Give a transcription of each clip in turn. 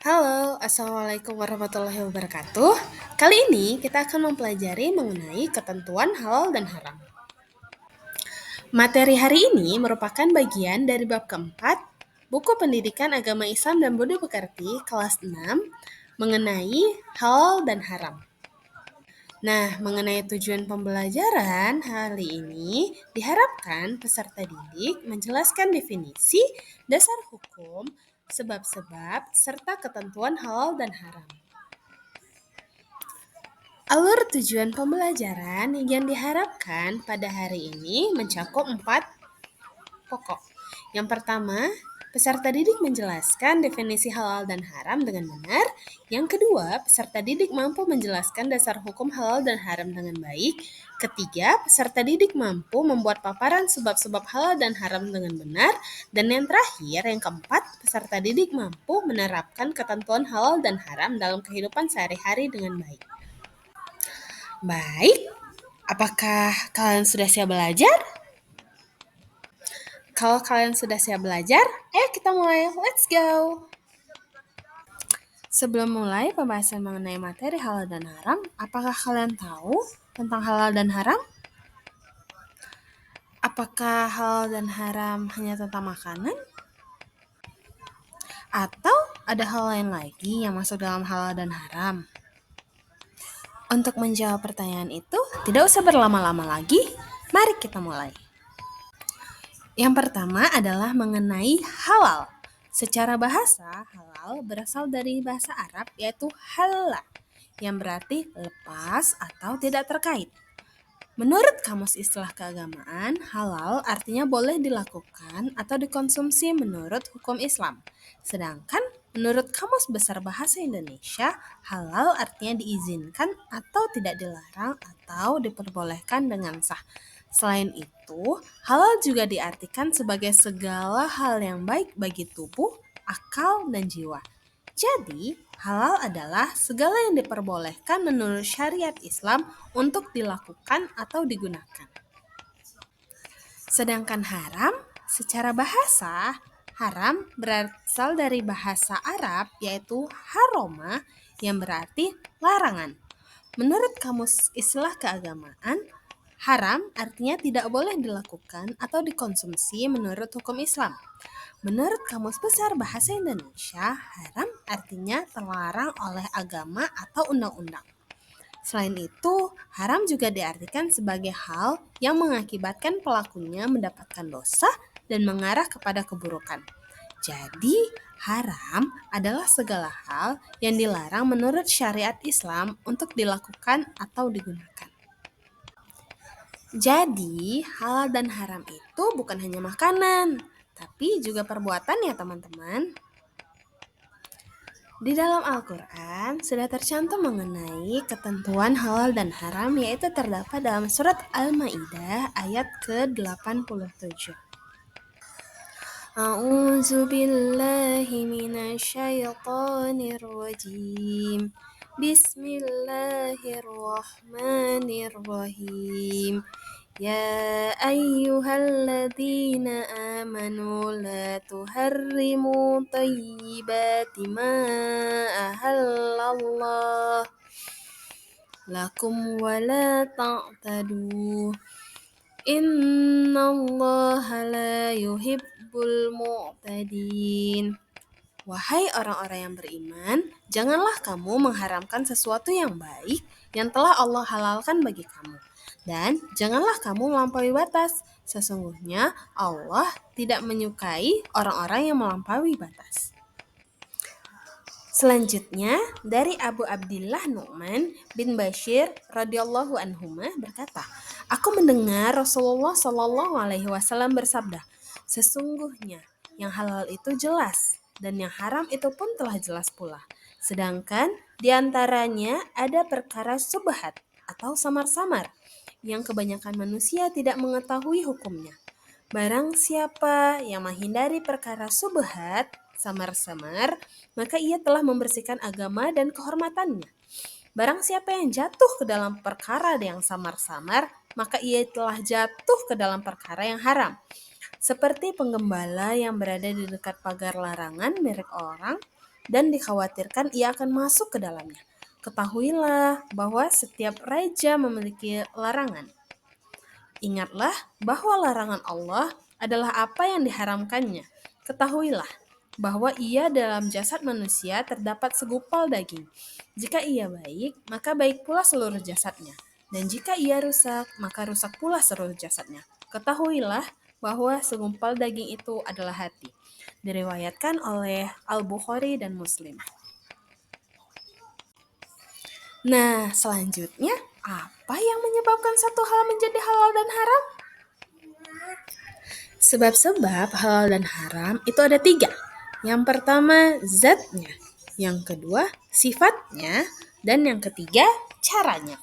Halo, Assalamualaikum warahmatullahi wabarakatuh. Kali ini kita akan mempelajari mengenai ketentuan halal dan haram. Materi hari ini merupakan bagian dari bab keempat, buku pendidikan agama Islam dan Budi Pekerti kelas 6, mengenai halal dan haram. Nah, mengenai tujuan pembelajaran hari ini, diharapkan peserta didik menjelaskan definisi, dasar hukum, sebab-sebab, serta ketentuan halal dan haram. Alur tujuan pembelajaran yang diharapkan pada hari ini mencakup 4 pokok. Yang pertama, peserta didik menjelaskan definisi halal dan haram dengan benar. Yang kedua, peserta didik mampu menjelaskan dasar hukum halal dan haram dengan baik. Ketiga, peserta didik mampu membuat paparan sebab-sebab halal dan haram dengan benar. Dan yang terakhir, yang keempat, peserta didik mampu menerapkan ketentuan halal dan haram dalam kehidupan sehari-hari dengan baik. Baik, apakah kalian sudah siap belajar? Kalau kalian sudah siap belajar, ayo kita mulai. Let's go! Sebelum mulai pembahasan mengenai materi halal dan haram, apakah kalian tahu tentang halal dan haram? Apakah halal dan haram hanya tentang makanan? Atau ada hal lain lagi yang masuk dalam halal dan haram? Untuk menjawab pertanyaan itu, tidak usah berlama-lama lagi. Mari kita mulai. Yang pertama adalah mengenai halal. Secara bahasa, halal berasal dari bahasa Arab yaitu halal, yang berarti lepas atau tidak terkait. Menurut Kamus Istilah Keagamaan, halal artinya boleh dilakukan atau dikonsumsi menurut hukum Islam. Sedangkan menurut Kamus Besar Bahasa Indonesia, halal artinya diizinkan atau tidak dilarang atau diperbolehkan dengan sah. Selain itu, halal juga diartikan sebagai segala hal yang baik bagi tubuh, akal, dan jiwa. Jadi, halal adalah segala yang diperbolehkan menurut syariat Islam untuk dilakukan atau digunakan. Sedangkan haram, secara bahasa, haram berasal dari bahasa Arab yaitu haroma yang berarti larangan. Menurut Kamus Istilah Keagamaan, haram artinya tidak boleh dilakukan atau dikonsumsi menurut hukum Islam. Menurut Kamus Besar Bahasa Indonesia, haram artinya terlarang oleh agama atau undang-undang. Selain itu, haram juga diartikan sebagai hal yang mengakibatkan pelakunya mendapatkan dosa dan mengarah kepada keburukan. Jadi, haram adalah segala hal yang dilarang menurut syariat Islam untuk dilakukan atau digunakan. Jadi, halal dan haram itu bukan hanya makanan, tapi juga perbuatan ya teman-teman. Di dalam Al-Quran sudah tercantum mengenai ketentuan halal dan haram yaitu terdapat dalam surat Al-Ma'idah ayat ke-87. A'udzu billahi minasyaitonir rajim. Bismillahirrahmanirrahim. Ya ayyuhalladzina amanu la tuharrimu thayyibati ma ahallallah lakum wa la ta'tadu. Innallaha la yuhibbul mu'tadin. Wahai orang-orang yang beriman, janganlah kamu mengharamkan sesuatu yang baik yang telah Allah halalkan bagi kamu. Dan janganlah kamu melampaui batas. Sesungguhnya Allah tidak menyukai orang-orang yang melampaui batas. Selanjutnya dari Abu Abdillah Nu'man bin Bashir radhiyallahu anhuma berkata, aku mendengar Rasulullah Shallallahu alaihi wasallam bersabda, sesungguhnya yang halal itu jelas dan yang haram itu pun telah jelas pula. Sedangkan diantaranya ada perkara subhat atau samar-samar yang kebanyakan manusia tidak mengetahui hukumnya. Barang siapa yang menghindari perkara subhat, samar-samar, maka ia telah membersihkan agama dan kehormatannya. Barang siapa yang jatuh ke dalam perkara yang samar-samar, maka ia telah jatuh ke dalam perkara yang haram. Seperti penggembala yang berada di dekat pagar larangan milik orang, dan dikhawatirkan ia akan masuk ke dalamnya. Ketahuilah bahwa setiap raja memiliki larangan. Ingatlah bahwa larangan Allah adalah apa yang diharamkannya. Ketahuilah bahwa ia dalam jasad manusia terdapat segumpal daging. Jika ia baik, maka baik pula seluruh jasadnya. Dan jika ia rusak, maka rusak pula seluruh jasadnya. Ketahuilah bahwa segumpal daging itu adalah hati. Diriwayatkan oleh Al-Bukhari dan Muslim. Nah, selanjutnya, apa yang menyebabkan satu hal menjadi halal dan haram? Sebab-sebab halal dan haram itu ada 3. Yang pertama, zatnya. Yang kedua, sifatnya. Dan yang ketiga, caranya.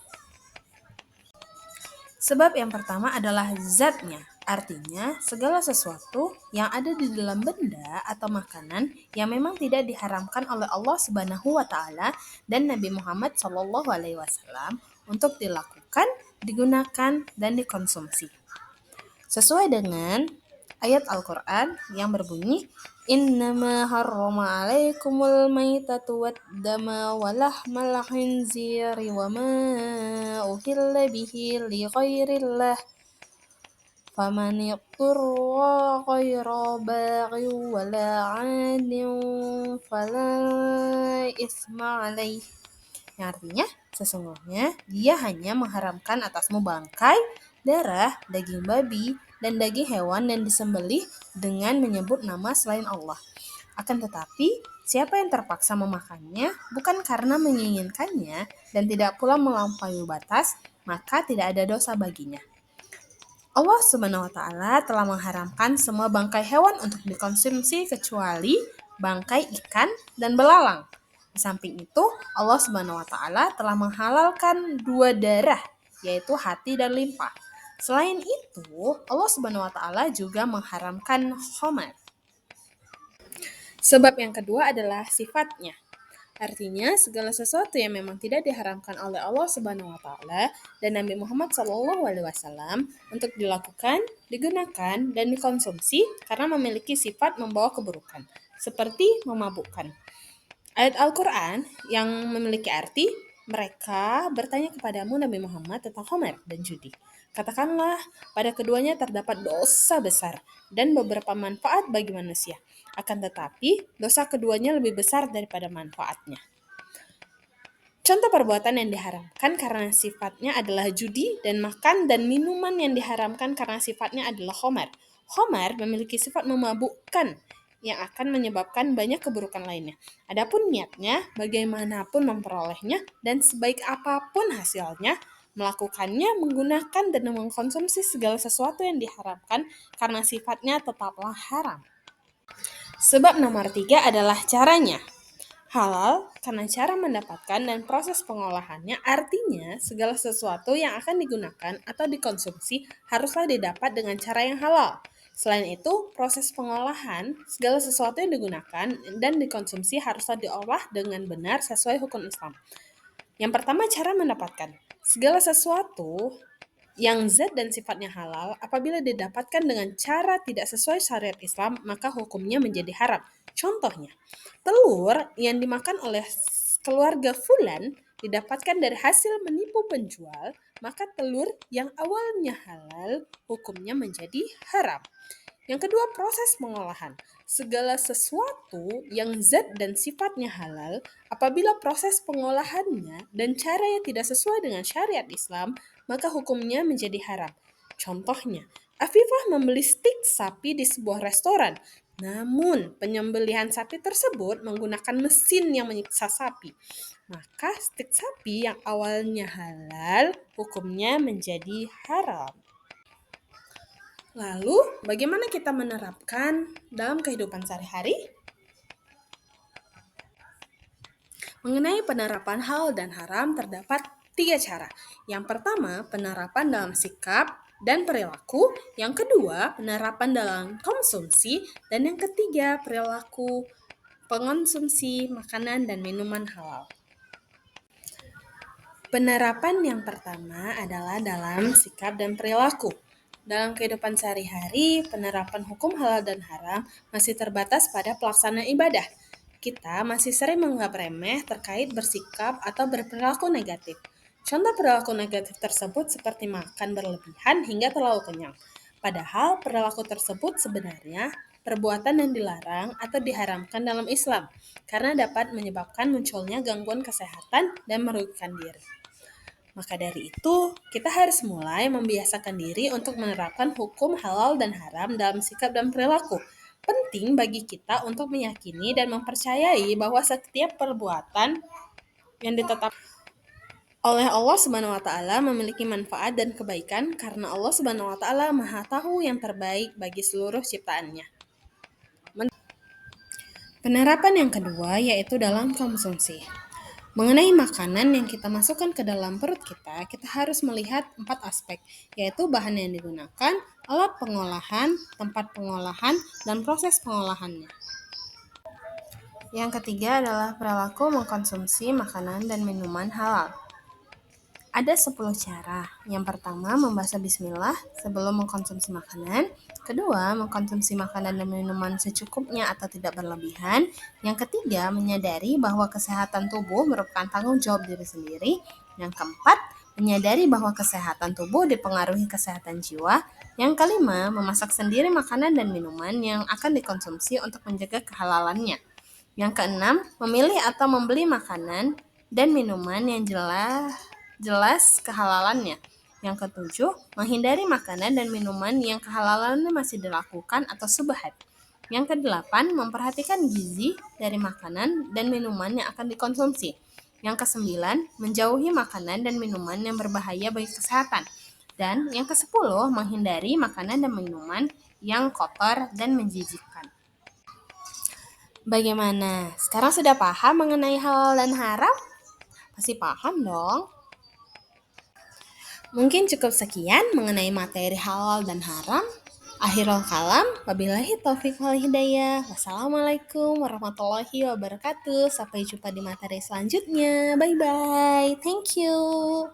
Sebab yang pertama adalah zatnya. Artinya, segala sesuatu yang ada di dalam benda atau makanan yang memang tidak diharamkan oleh Allah Subhanahu wa taala dan Nabi Muhammad SAW untuk dilakukan, digunakan, dan dikonsumsi. Sesuai dengan ayat Al-Quran yang berbunyi, Innama harrama alaikumul maitatu waddama walahmal khinziri wa ma uhilla bihi li ghairillah faman yaqturra ghaira baghi wala 'adin fala isma alaih. Yang artinya, sesungguhnya dia hanya mengharamkan atasmu bangkai, darah, daging babi, dan daging hewan yang disembelih dengan menyebut nama selain Allah. Akan tetapi, siapa yang terpaksa memakannya bukan karena menginginkannya dan tidak pula melampaui batas, maka tidak ada dosa baginya. Allah Subhanahu wa taala telah mengharamkan semua bangkai hewan untuk dikonsumsi kecuali bangkai ikan dan belalang. Di samping itu, Allah Subhanahu wa taala telah menghalalkan 2 darah, yaitu hati dan limpa. Selain itu, Allah Subhanahu wa taala juga mengharamkan khamar. Sebab yang kedua adalah sifatnya. Artinya, segala sesuatu yang memang tidak diharamkan oleh Allah Subhanahu wa taala dan Nabi Muhammad SAW untuk dilakukan, digunakan, dan dikonsumsi karena memiliki sifat membawa keburukan, seperti memabukkan. Ayat Al-Quran yang memiliki arti, mereka bertanya kepadamu Nabi Muhammad tentang khamar dan judi. Katakanlah, pada keduanya terdapat dosa besar dan beberapa manfaat bagi manusia. Akan tetapi, dosa keduanya lebih besar daripada manfaatnya. Contoh perbuatan yang diharamkan karena sifatnya adalah judi dan makan dan minuman yang diharamkan karena sifatnya adalah khamar. Khamar memiliki sifat memabukkan yang akan menyebabkan banyak keburukan lainnya. Adapun niatnya, bagaimanapun memperolehnya dan sebaik apapun hasilnya, melakukannya, menggunakan, dan mengkonsumsi segala sesuatu yang diharamkan karena sifatnya tetaplah haram. Sebab nomor 3 adalah caranya. Halal karena cara mendapatkan dan proses pengolahannya, artinya segala sesuatu yang akan digunakan atau dikonsumsi haruslah didapat dengan cara yang halal. Selain itu, proses pengolahan segala sesuatu yang digunakan dan dikonsumsi haruslah diolah dengan benar sesuai hukum Islam. Yang pertama, cara mendapatkan. Segala sesuatu yang zat dan sifatnya halal apabila didapatkan dengan cara tidak sesuai syariat Islam, maka hukumnya menjadi haram. Contohnya, telur yang dimakan oleh keluarga Fulan didapatkan dari hasil menipu penjual, maka telur yang awalnya halal hukumnya menjadi haram. Yang kedua, proses pengolahan. Segala sesuatu yang zat dan sifatnya halal, apabila proses pengolahannya dan caranya tidak sesuai dengan syariat Islam, maka hukumnya menjadi haram. Contohnya, Afifah membeli stik sapi di sebuah restoran. Namun, penyembelihan sapi tersebut menggunakan mesin yang menyiksa sapi. Maka stik sapi yang awalnya halal, hukumnya menjadi haram. Lalu, bagaimana kita menerapkan dalam kehidupan sehari-hari? Mengenai penerapan halal dan haram terdapat 3 cara. Yang pertama, penerapan dalam sikap dan perilaku. Yang kedua, penerapan dalam konsumsi. Dan yang ketiga, perilaku pengonsumsi makanan dan minuman halal. Penerapan yang pertama adalah dalam sikap dan perilaku. Dalam kehidupan sehari-hari, penerapan hukum halal dan haram masih terbatas pada pelaksanaan ibadah. kita masih sering menganggap remeh terkait bersikap atau berperilaku negatif. Contoh perilaku negatif tersebut seperti makan berlebihan hingga terlalu kenyang. Padahal perilaku tersebut sebenarnya perbuatan yang dilarang atau diharamkan dalam Islam karena dapat menyebabkan munculnya gangguan kesehatan dan merugikan diri. Maka dari itu, kita harus mulai membiasakan diri untuk menerapkan hukum halal dan haram dalam sikap dan perilaku. Penting bagi kita untuk meyakini dan mempercayai bahwa setiap perbuatan yang ditetapkan oleh Allah Subhanahu wa taala memiliki manfaat dan kebaikan karena Allah Subhanahu wa taala Maha tahu yang terbaik bagi seluruh ciptaannya. Penerapan yang kedua yaitu dalam konsumsi. Mengenai makanan yang kita masukkan ke dalam perut kita harus melihat 4 aspek, yaitu bahan yang digunakan, alat pengolahan, tempat pengolahan, dan proses pengolahannya. Yang ketiga adalah perilaku mengkonsumsi makanan dan minuman halal. Ada 10 cara. Yang pertama, membaca bismillah sebelum mengkonsumsi makanan. Kedua, mengkonsumsi makanan dan minuman secukupnya atau tidak berlebihan. Yang ketiga, menyadari bahwa kesehatan tubuh merupakan tanggung jawab diri sendiri. Yang keempat, menyadari bahwa kesehatan tubuh dipengaruhi kesehatan jiwa. Yang kelima, memasak sendiri makanan dan minuman yang akan dikonsumsi untuk menjaga kehalalannya. Yang keenam, memilih atau membeli makanan dan minuman yang jelas kehalalannya. Yang ketujuh, menghindari makanan dan minuman yang kehalalannya masih dilakukan atau subhat. Yang kedelapan, memperhatikan gizi dari makanan dan minuman yang akan dikonsumsi. Yang kesembilan, menjauhi makanan dan minuman yang berbahaya bagi kesehatan. Dan yang kesepuluh, menghindari makanan dan minuman yang kotor dan menjijikkan. Bagaimana? Sekarang sudah paham mengenai halal dan haram? Pasti paham dong. Mungkin cukup sekian mengenai materi halal dan haram. Akhirul kalam, wabillahi taufiq wal hidayah. Wassalamualaikum warahmatullahi wabarakatuh. Sampai jumpa di materi selanjutnya. Bye-bye. Thank you.